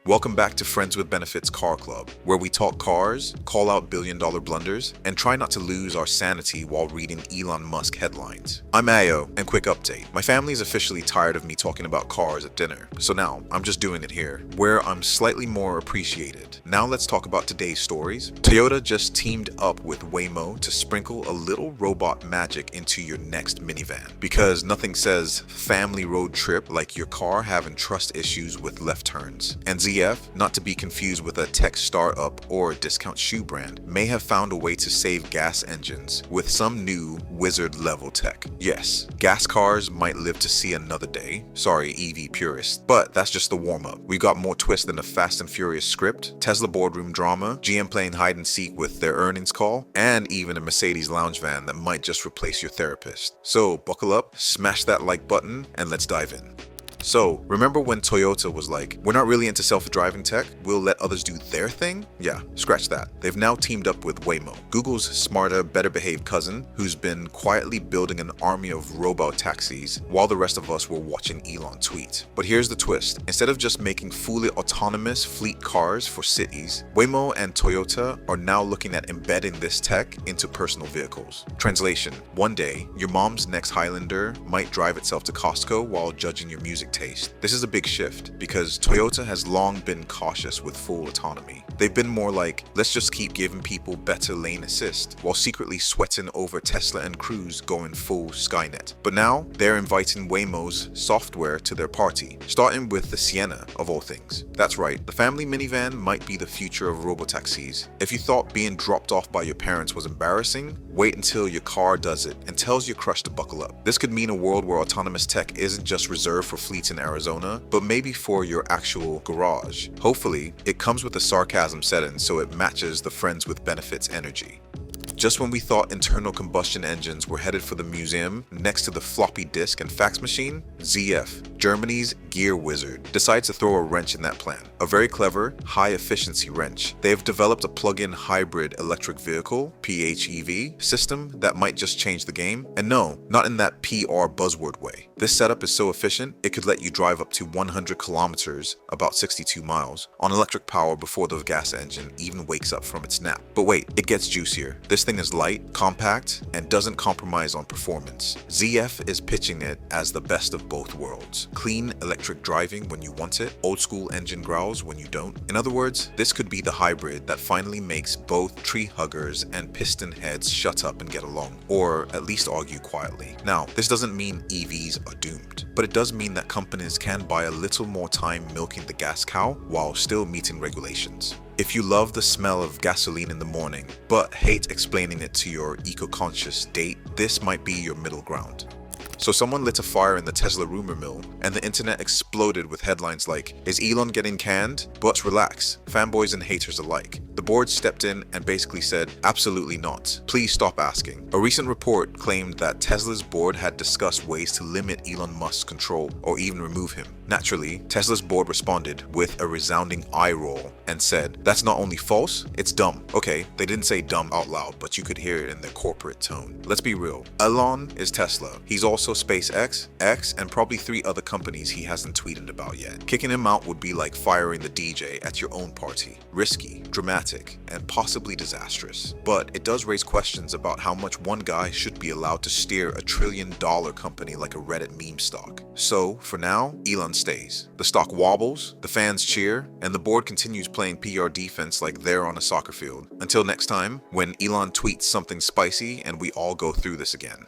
Welcome back to Friends with Benefits Car Club, where we talk cars, call out billion-dollar blunders, and try not to lose our sanity while reading Elon Musk headlines. I'm Ayo, and quick update. My family is officially tired of me talking about cars at dinner, so now I'm just doing it here, where I'm slightly more appreciated. Now let's talk about today's stories. Toyota just teamed up with Waymo to sprinkle a little robot magic into your next minivan, because nothing says family road trip like your car having trust issues with left turns. And ZF, not to be confused with a tech startup or a discount shoe brand, may have found a way to save gas engines with some new wizard level tech. Yes, gas cars might live to see another day. Sorry, EV purists, but that's just the warm up. We got more twists than a Fast and Furious script, Tesla boardroom drama, GM playing hide and seek with their earnings call, and even a Mercedes lounge van that might just replace your therapist. So buckle up, smash that like button, and let's dive in. So, remember when Toyota was like, we're not really into self-driving tech, we'll let others do their thing? Yeah, scratch that. They've now teamed up with Waymo, Google's smarter, better behaved cousin, who's been quietly building an army of Robotaxis while the rest of us were watching Elon tweet. But here's the twist. Instead of just making fully autonomous fleet cars for cities, Waymo and Toyota are now looking at embedding this tech into personal vehicles. Translation: one day, your mom's next Highlander might drive itself to Costco while judging your music taste. This is a big shift because Toyota has long been cautious with full autonomy. They've been more like, let's just keep giving people better lane assist while secretly sweating over Tesla and Cruise going full Skynet. But now they're inviting Waymo's software to their party, starting with the Sienna of all things. That's right, the family minivan might be the future of robotaxis. If you thought being dropped off by your parents was embarrassing, wait until your car does it and tells your crush to buckle up. This could mean a world where autonomous tech isn't just reserved for fleets in Arizona, but maybe for your actual garage. Hopefully, it comes with a sarcasm setting so it matches the Friends with Benefits energy. Just when we thought internal combustion engines were headed for the museum next to the floppy disk and fax machine, ZF, Germany's gear wizard, decides to throw a wrench in that plan. A very clever, high-efficiency wrench. They have developed a plug-in hybrid electric vehicle, PHEV, system that might just change the game. And no, not in that PR buzzword way. This setup is so efficient, it could let you drive up to 100 kilometers, about 62 miles, on electric power before the gas engine even wakes up from its nap. But wait, it gets juicier. This thing is light, compact, and doesn't compromise on performance. ZF is pitching it as the best of both worlds. Clean electric driving when you want it, old school engine growls when you don't. In other words, this could be the hybrid that finally makes both tree huggers and piston heads shut up and get along, or at least argue quietly. Now, this doesn't mean EVs are doomed, but it does mean that companies can buy a little more time milking the gas cow while still meeting regulations. If you love the smell of gasoline in the morning, but hate explaining it to your eco-conscious date, this might be your middle ground. So someone lit a fire in the Tesla rumor mill, and the internet exploded with headlines like, is Elon getting canned? But relax, fanboys and haters alike. The board stepped in and basically said, absolutely not. Please stop asking. A recent report claimed that Tesla's board had discussed ways to limit Elon Musk's control or even remove him. Naturally, Tesla's board responded with a resounding eye roll and said, that's not only false, it's dumb. Okay, they didn't say dumb out loud, but you could hear it in their corporate tone. Let's be real. Elon is Tesla. He's also SpaceX, X, and probably 3 other companies he hasn't tweeted about yet. Kicking him out would be like firing the DJ at your own party. Risky, dramatic, and possibly disastrous. But it does raise questions about how much one guy should be allowed to steer $1 trillion company like a Reddit meme stock. So, for now, Elon stays. The stock wobbles, the fans cheer, and the board continues playing PR defense like they're on a soccer field. Until next time, when Elon tweets something spicy and we all go through this again.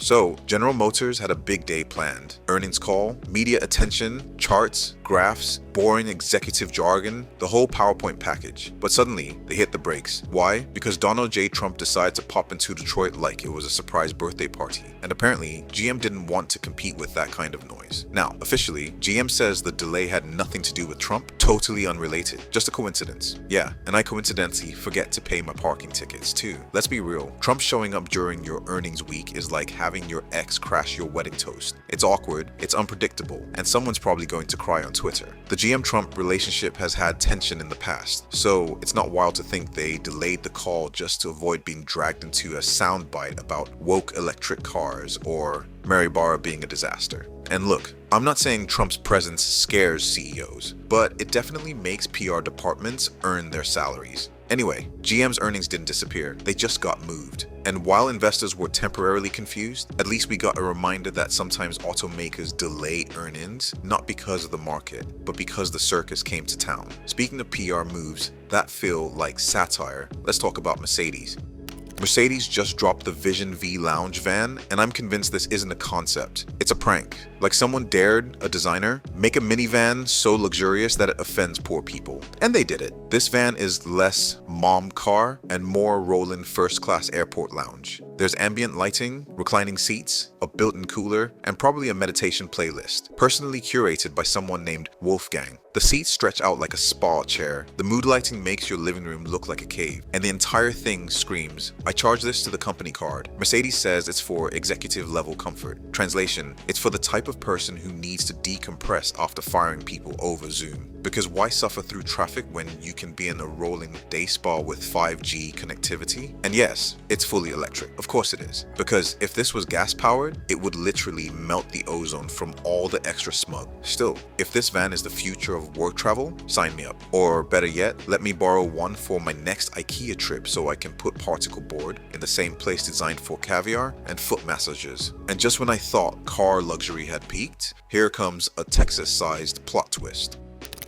So, General Motors had a big day planned. Earnings call, media attention, charts, graphs, boring executive jargon, the whole PowerPoint package. But suddenly, they hit the brakes. Why? Because Donald J. Trump decided to pop into Detroit like it was a surprise birthday party. And apparently, GM didn't want to compete with that kind of noise. Now, officially, GM says the delay had nothing to do with Trump, totally unrelated. Just a coincidence. Yeah, and I coincidentally forget to pay my parking tickets too. Let's be real, Trump showing up during your earnings week is like having your ex crash your wedding toast. It's awkward, it's unpredictable, and someone's probably going to cry on Twitter. The GM-Trump relationship has had tension in the past, so it's not wild to think they delayed the call just to avoid being dragged into a soundbite about woke electric cars or Mary Barra being a disaster. And look, I'm not saying Trump's presence scares CEOs, but it definitely makes PR departments earn their salaries. Anyway, GM's earnings didn't disappear, they just got moved. And while investors were temporarily confused, at least we got a reminder that sometimes automakers delay earnings, not because of the market, but because the circus came to town. Speaking of PR moves that feel like satire, let's talk about Mercedes. Mercedes just dropped the Vision V lounge van, and I'm convinced this isn't a concept. It's a prank. Like someone dared, a designer, make a minivan so luxurious that it offends poor people. And they did it. This van is less mom car and more rolling first-class airport lounge. There's ambient lighting, reclining seats, a built-in cooler, and probably a meditation playlist, personally curated by someone named Wolfgang. The seats stretch out like a spa chair, the mood lighting makes your living room look like a cave, and the entire thing screams, "I charge this to the company card." Mercedes says it's for executive level comfort. Translation, it's for the type of person who needs to decompress after firing people over Zoom. Because why suffer through traffic when you can be in a rolling day spa with 5G connectivity? And yes, it's fully electric. Of course it is. Because if this was gas powered, it would literally melt the ozone from all the extra smog. Still, if this van is the future of work travel, sign me up. Or better yet, let me borrow one for my next IKEA trip so I can put particle board in the same place designed for caviar and foot massages. And just when I thought car luxury had peaked, here comes a Texas-sized plot twist.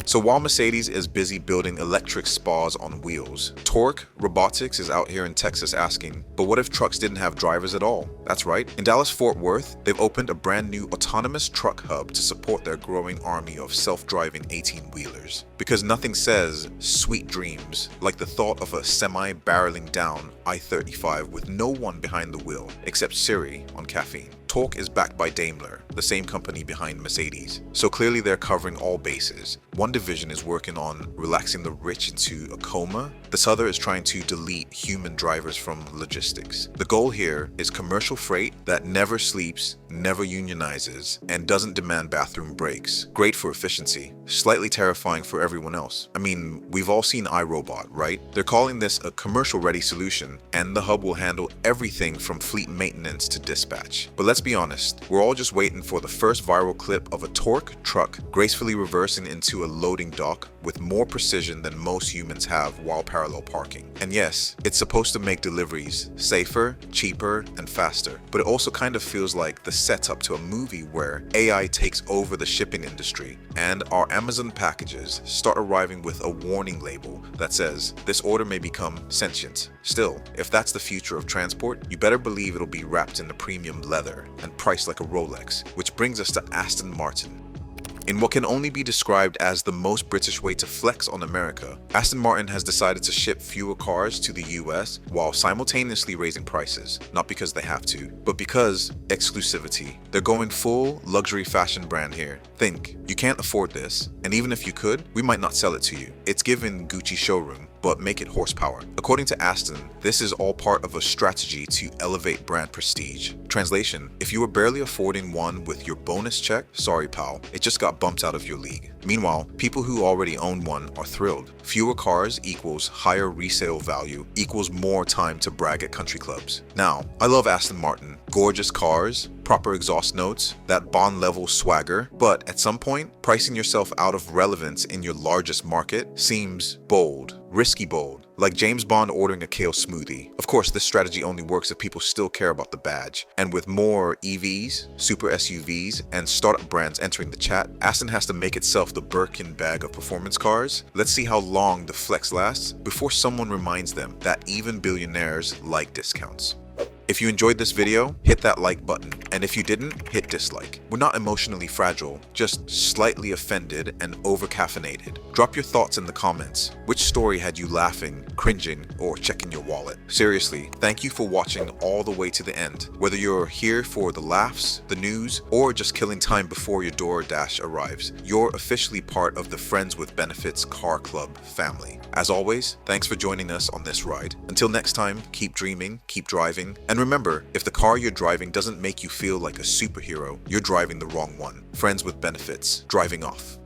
So while Mercedes is busy building electric spas on wheels, Torc, Robotics is out here in Texas asking, but what if trucks didn't have drivers at all? That's right. In Dallas-Fort Worth, they've opened a brand new autonomous truck hub to support their growing army of self-driving 18-wheelers. Because nothing says sweet dreams like the thought of a semi barreling down I-35 with no one behind the wheel except Siri on caffeine. Torc is backed by Daimler, the same company behind Mercedes. So clearly they're covering all bases. One division is working on relaxing the rich into a coma. This other is trying to delete human drivers from logistics. The goal here is commercial freight that never sleeps, never unionizes, and doesn't demand bathroom breaks. Great for efficiency, slightly terrifying for everyone else. I mean, we've all seen iRobot, right? They're calling this a commercial-ready solution, and the hub will handle everything from fleet maintenance to dispatch. But let's be honest, we're all just waiting for the first viral clip of a Torc truck gracefully reversing into a loading dock with more precision than most humans have while parallel parking. And yes, it's supposed to make deliveries safer, cheaper, and faster, but it also kind of feels like the setup to a movie where AI takes over the shipping industry and our Amazon packages start arriving with a warning label that says, "This order may become sentient." Still, if that's the future of transport, you better believe it'll be wrapped in a premium leather and priced like a Rolex, which brings us to Aston Martin. In what can only be described as the most British way to flex on America, Aston Martin has decided to ship fewer cars to the US while simultaneously raising prices, not because they have to, but because exclusivity. They're going full luxury fashion brand here. Think, you can't afford this, and even if you could, we might not sell it to you. It's given Gucci showroom, but make it horsepower. According to Aston, this is all part of a strategy to elevate brand prestige. Translation, if you were barely affording one with your bonus check, sorry pal, it just got bumped out of your league. Meanwhile, people who already own one are thrilled. Fewer cars equals higher resale value equals more time to brag at country clubs. Now, I love Aston Martin. Gorgeous cars, proper exhaust notes, that Bond level swagger, but at some point, pricing yourself out of relevance in your largest market seems bold. Risky bold, like James Bond ordering a kale smoothie. Of course, this strategy only works if people still care about the badge. And with more EVs, super SUVs, and startup brands entering the chat, Aston has to make itself the Birkin bag of performance cars. Let's see how long the flex lasts before someone reminds them that even billionaires like discounts. If you enjoyed this video, hit that like button, and if you didn't, hit dislike. We're not emotionally fragile, just slightly offended and over-caffeinated. Drop your thoughts in the comments. Which story had you laughing, cringing, or checking your wallet? Seriously, thank you for watching all the way to the end. Whether you're here for the laughs, the news, or just killing time before your DoorDash arrives, you're officially part of the Friends with Benefits Car Club family. As always, thanks for joining us on this ride. Until next time, keep dreaming, keep driving, and remember, if the car you're driving doesn't make you feel like a superhero, you're driving the wrong one. Friends with Benefits, driving off.